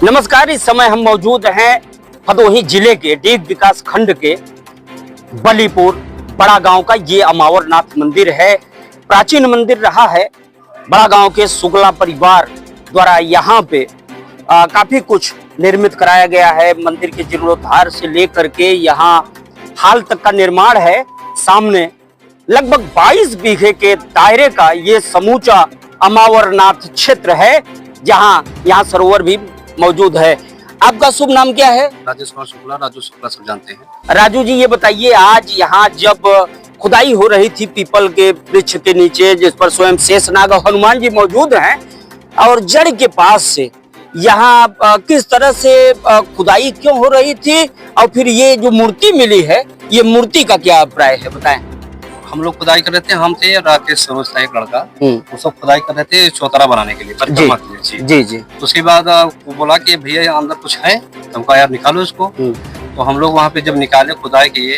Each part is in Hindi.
नमस्कार, इस समय हम मौजूद हैं भदोही जिले के डीग विकास खंड के बलीपुर बड़ा गांव का। ये अमावरनाथ मंदिर है, प्राचीन मंदिर रहा है। बड़ा गांव के शुक्ला परिवार द्वारा यहाँ पे काफी कुछ निर्मित कराया गया है। मंदिर के जीर्णोद्धार से लेकर के यहाँ हाल तक का निर्माण है। सामने लगभग 22 बीघे के दायरे का ये समूचा अमावरनाथ क्षेत्र है, जहाँ यहाँ सरोवर भी मौजूद है। आपका शुभ नाम क्या है? राजेश कुमार शुक्ला, राजू शुक्ला सब जानते हैं। राजू जी, ये बताइए, आज यहाँ जब खुदाई हो रही थी पीपल के वृक्ष के नीचे, जिस पर स्वयं शेषनाग और हनुमान जी मौजूद हैं, और जड़ के पास से यहाँ किस तरह से खुदाई क्यों हो रही थी, और फिर ये जो मूर्ति मिली है, ये मूर्ति का क्या अभिप्राय है, बताएं। हम लोग खुदाई कर रहे थे, हम थे राकेश सरोज था एक लड़का, वो सब खुदाई कर रहे थे चौतरा बनाने के लिए, परिक्रमा के लिए। जी जी। तो उसके बाद वो बोला कि भैया अंदर कुछ है, तो कहा यार निकालो इसको। तो हम लोग वहाँ पे जब निकाले खुदाई किए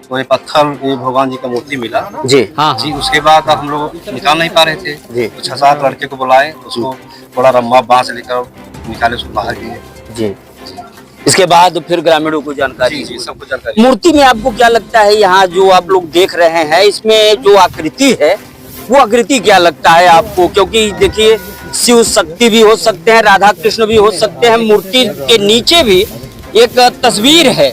तो ये पत्थर ये भगवान जी का मूर्ति मिला जी। हाँ जी। उसके बाद हम लोग निकाल नहीं पा रहे थे तो 6-7 लड़के को बुलाए, उसको बड़ा रम्मा बांस लेकर निकाले, उसको बाहर किए जी। इसके बाद फिर ग्रामीणों को जानकारी जी, सबको जानकारी। मूर्ति में आपको क्या लगता है, यहाँ जो आप लोग देख रहे हैं, इसमें जो आकृति है वो आकृति क्या लगता है आपको? क्योंकि देखिए, शिव शक्ति भी हो सकते हैं, राधा कृष्ण भी हो सकते हैं। मूर्ति के नीचे भी एक तस्वीर है,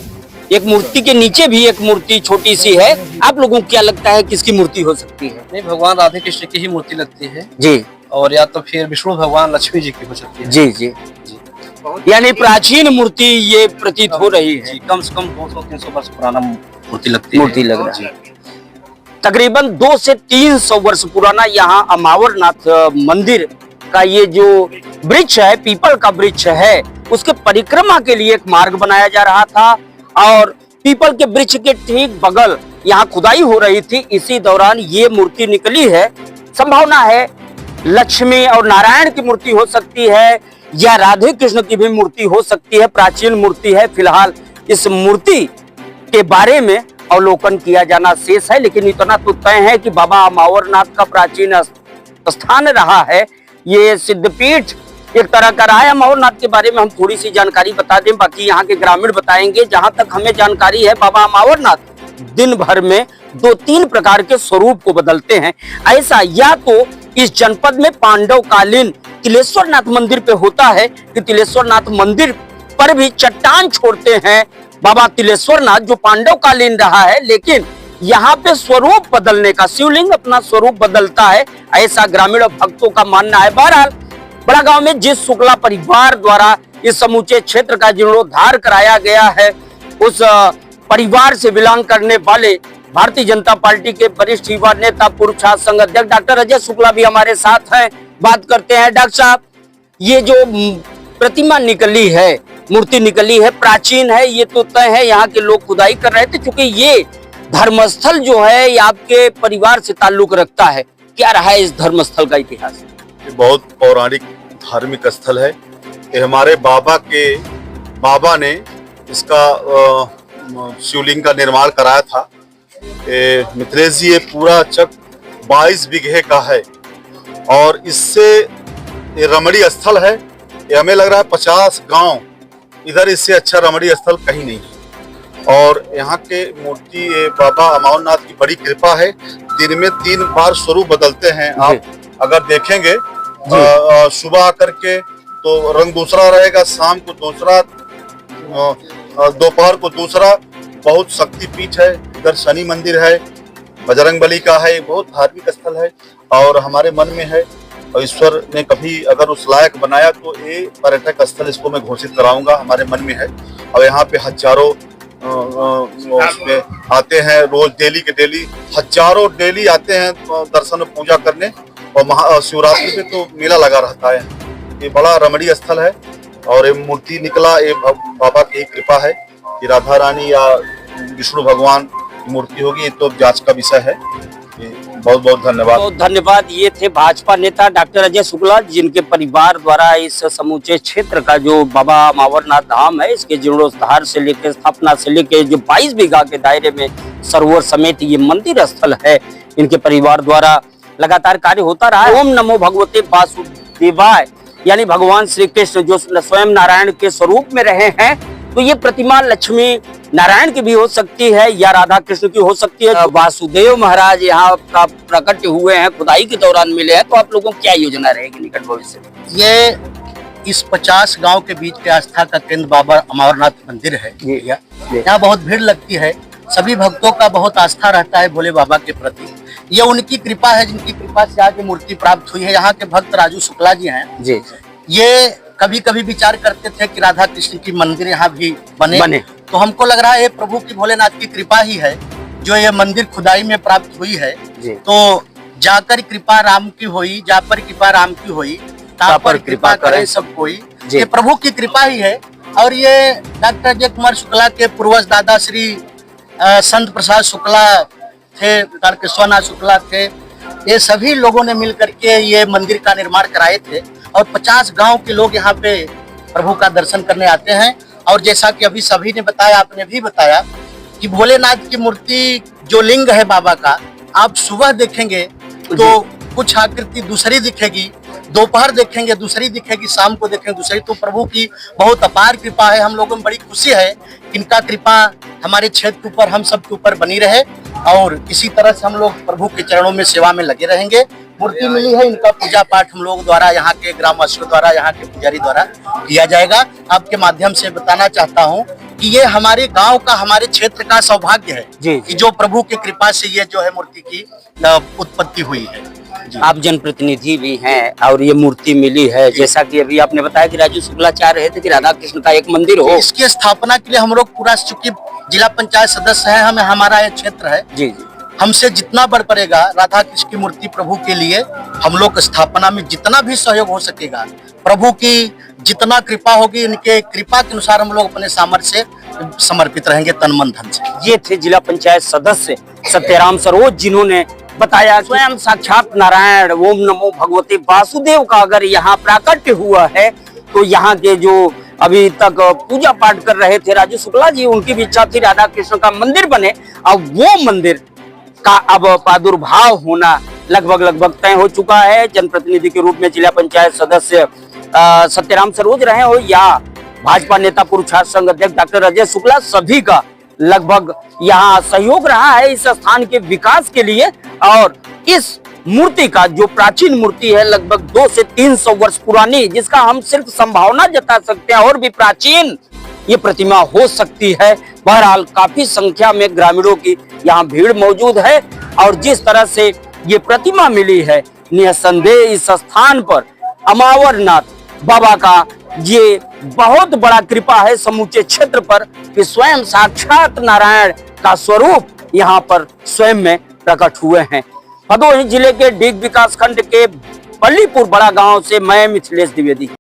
एक मूर्ति के नीचे भी एक मूर्ति छोटी सी है। आप लोगों को क्या लगता है किसकी मूर्ति हो सकती है? नहीं, भगवान राधे कृष्ण की ही मूर्ति लगती है जी। और या तो फिर विष्णु भगवान लक्ष्मी जी की हो सकती है। जी जी जी। यानी प्राचीन मूर्ति ये प्रतीत हो रही है। कम से कम 200-300 वर्ष पुराना मूर्ति लगती है। मूर्ति लग रहा है। तकरीबन 200 से 300 वर्ष पुराना यहाँ अमावरनाथ मंदिर का ये जो वृक्ष है, पीपल का वृक्ष है, उसके परिक्रमा के लिए एक मार्ग बनाया जा रहा था, और पीपल के वृक्ष के ठीक बगल यहाँ खुदाई हो रही थी। इसी दौरान ये मूर्ति निकली है। संभावना है लक्ष्मी और नारायण की मूर्ति हो सकती है, या राधे कृष्ण की भी मूर्ति हो सकती है। प्राचीन मूर्ति है। फिलहाल इस मूर्ति के बारे में अवलोकन किया जाना शेष है, लेकिन इतना तो तय है कि बाबा अमावरनाथ का प्राचीन स्थान रहा है। ये सिद्धपीठ एक तरह का रहा है। अमावरनाथ के बारे में हम थोड़ी सी जानकारी बता दें, बाकी यहाँ के ग्रामीण बताएंगे। जहां तक हमें जानकारी है, बाबा अमावरनाथ दिन भर में 2-3 प्रकार के स्वरूप को बदलते हैं। ऐसा या तो इस जनपद में पांडव कालीन तिलेश्वरनाथ मंदिर पे होता है कि तिलेश्वरनाथ मंदिर पर भी चट्टान छोड़ते हैं बाबा तिलेश्वरनाथ, जो पांडव कालीन रहा है, लेकिन यहाँ पे स्वरूप बदलने का, शिवलिंग अपना स्वरूप बदलता है, ऐसा ग्रामीण भक्तों का मानना है। बहरहाल बड़ा गांव में जिस शुक्ला परिवार द्वारा इस समूचे क्षेत्र का जीर्णोद्धार कराया गया है, उस परिवार से बिलोंग करने वाले भारतीय जनता पार्टी के वरिष्ठ युवा नेता, पूर्व छात्र संघ अध्यक्ष डॉक्टर अजय शुक्ला भी हमारे साथ हैं। बात करते हैं। डॉक्टर साहब, ये जो प्रतिमा निकली है, मूर्ति निकली है, प्राचीन है, ये तो तय है, यहाँ के लोग खुदाई कर रहे थे, क्योंकि ये धर्मस्थल जो है ये आपके परिवार से ताल्लुक रखता है। क्या रहा है इस धर्मस्थल का इतिहास? ये बहुत पौराणिक धार्मिक स्थल है। ये हमारे बाबा ने इसका शिवलिंग का निर्माण कराया था। मित्रेश जी, ये पूरा चक 22 बीघे का है, और इससे ये रमणीय स्थल है। ये हमें लग रहा है 50 गांव इधर इससे अच्छा रमणीय स्थल कहीं नहीं है। और यहाँ के मूर्ति, ये बाबा अमावरनाथ की बड़ी कृपा है। दिन में 3 बार स्वरूप बदलते हैं। आप अगर देखेंगे सुबह आकर के तो रंग दूसरा रहेगा, शाम को दूसरा, दोपहर को दूसरा। बहुत शक्तिपीठ है। इधर शनि मंदिर है, बजरंगबली का है। बहुत धार्मिक स्थल है और हमारे मन में है, और ईश्वर ने कभी अगर उस लायक बनाया तो ये पर्यटक स्थल इसको मैं घोषित कराऊंगा, हमारे मन में है। और यहाँ पे हजारों उसमें आते हैं, रोज डेली के डेली हजारों डेली आते हैं दर्शन पूजा करने। और महाशिवरात्रि पे तो मेला लगा रहता है। ये बड़ा रमणीय स्थल है, और ये मूर्ति निकला, ये बाबा की कृपा है कि राधा रानी या विष्णु भगवान की मूर्ति होगी, तो जांच का विषय है। बहुत बहुत धन्यवाद। बहुत धन्यवाद। ये थे भाजपा नेता डॉक्टर अजय शुक्ला, जिनके परिवार द्वारा इस समूचे क्षेत्र का जो बाबा अमावरनाथ धाम है, इसके जीर्णोद्धार से लेकर स्थापना से लेकर जो 22 बीघा के दायरे में सरोवर समेत ये मंदिर स्थल है, इनके परिवार द्वारा लगातार कार्य होता रहा है। ओम नमो भगवते वासुदेवाय। यानी भगवान श्री कृष्ण जो स्वयं नारायण के स्वरूप में रहे हैं, तो ये प्रतिमा लक्ष्मी नारायण की भी हो सकती है या राधा कृष्ण की हो सकती है। वासुदेव महाराज यहाँ का प्रकट हुए हैं, खुदाई के दौरान मिले हैं, तो आप लोगों की क्या योजना रहेगी निकट भविष्य में? ये इस 50 गांव के बीच के आस्था का केंद्र बाबा अमरनाथ मंदिर है। यहाँ बहुत भीड़ लगती है, सभी भक्तों का बहुत आस्था रहता है भोले बाबा के प्रति। ये उनकी कृपा है, जिनकी कृपा से आज मूर्ति प्राप्त हुई है। यहाँ के भक्त राजू शुक्ला जी हैं जी, ये कभी कभी विचार करते थे कि राधा कृष्ण की मंदिर यहाँ भी बने। तो हमको लग रहा है ये प्रभु की भोलेनाथ की कृपा ही है जो ये मंदिर खुदाई में प्राप्त हुई है। तो जाकर कृपा राम की हुई, जा पर कृपा राम की हुई, ता पर कृपा करे सब कोई। ये प्रभु की कृपा ही है। और ये डॉक्टर अजय कुमार शुक्ला के पूर्वज दादा श्री संत प्रसाद शुक्ला थे, तारकेश्वरनाथ शुक्ला थे, ये सभी लोगों ने मिलकर के ये मंदिर का निर्माण कराए थे। और 50 गांव के लोग यहाँ पे प्रभु का दर्शन करने आते हैं। और जैसा कि अभी सभी ने बताया, आपने भी बताया कि भोलेनाथ की मूर्ति जो लिंग है बाबा का, आप सुबह देखेंगे तो कुछ आकृति दूसरी दिखेगी, दोपहर देखेंगे दूसरी दिखेगी, शाम को देखेंगे दूसरी। तो प्रभु की बहुत अपार कृपा है। हम लोगों में बड़ी खुशी है, इनका कृपा हमारे क्षेत्र के ऊपर, हम सब के ऊपर बनी रहे। और इसी तरह से हम लोग प्रभु के चरणों में सेवा में लगे रहेंगे। मूर्ति मिली है, इनका पूजा पाठ हम लोग द्वारा, यहाँ के ग्रामवासियों द्वारा, यहाँ के पुजारी द्वारा किया जाएगा। आपके माध्यम से बताना चाहता हूँ कि ये हमारे गांव का, हमारे क्षेत्र का सौभाग्य है कि जो प्रभु की कृपा से ये जो है मूर्ति की उत्पत्ति हुई है। आप जनप्रतिनिधि भी हैं और ये मूर्ति मिली है, जैसा कि अभी आपने बताया कि राजू शुक्ला चाह रहे थे कि राधा कृष्ण का एक मंदिर हो। इसकी स्थापना के लिए हम लोग पूरा, चूंकि जिला पंचायत सदस्य है, हमें हमारा ये क्षेत्र है जी, हमसे जितना बढ़ पड़ेगा राधा कृष्ण की मूर्ति प्रभु के लिए, हम लोग स्थापना में जितना भी सहयोग हो सकेगा, प्रभु की जितना कृपा होगी, इनके कृपा के अनुसार हम लोग अपने सामर्थ्य से समर्पित रहेंगे, तन मन धन से। ये थे जिला पंचायत सदस्य सत्यराम सरोज, जिन्होंने बताया स्वयं साक्षात नारायण ओम नमो भगवते वासुदेव का अगर यहाँ प्राकट्य हुआ है, तो यहाँ के जो अभी तक पूजा पाठ कर रहे थे राजू शुक्ला जी, उनकी भी इच्छा थी राधा कृष्ण का मंदिर बने। अब वो मंदिर का अब प्रादुर्भाव होना लगभग तय हो चुका है। जनप्रतिनिधि के रूप में जिला पंचायत सदस्य सत्यराम सरोज रहे हो या भाजपा नेता पूर्व छात्र संघ अध्यक्ष डॉक्टर अजय शुक्ला, सभी का लगभग यहाँ सहयोग रहा है इस स्थान के विकास के लिए। और इस मूर्ति का जो प्राचीन मूर्ति है, लगभग 200 से 300 वर्ष पुरानी, जिसका हम सिर्फ संभावना जता सकते हैं और भी प्राचीन ये प्रतिमा हो सकती है। बहरहाल काफी संख्या में ग्रामीणों की यहाँ भीड़ मौजूद है और जिस तरह से ये प्रतिमा मिली है, निसंदेह इस स्थान पर अमावरनाथ बाबा का ये बहुत बड़ा कृपा है समूचे क्षेत्र पर कि स्वयं साक्षात नारायण का स्वरूप यहाँ पर स्वयं में प्रकट हुए हैं। भदोही जिले के डीग विकास खंड के पल्लीपुर बड़ा गांव से मैं मिथिलेश द्विवेदी।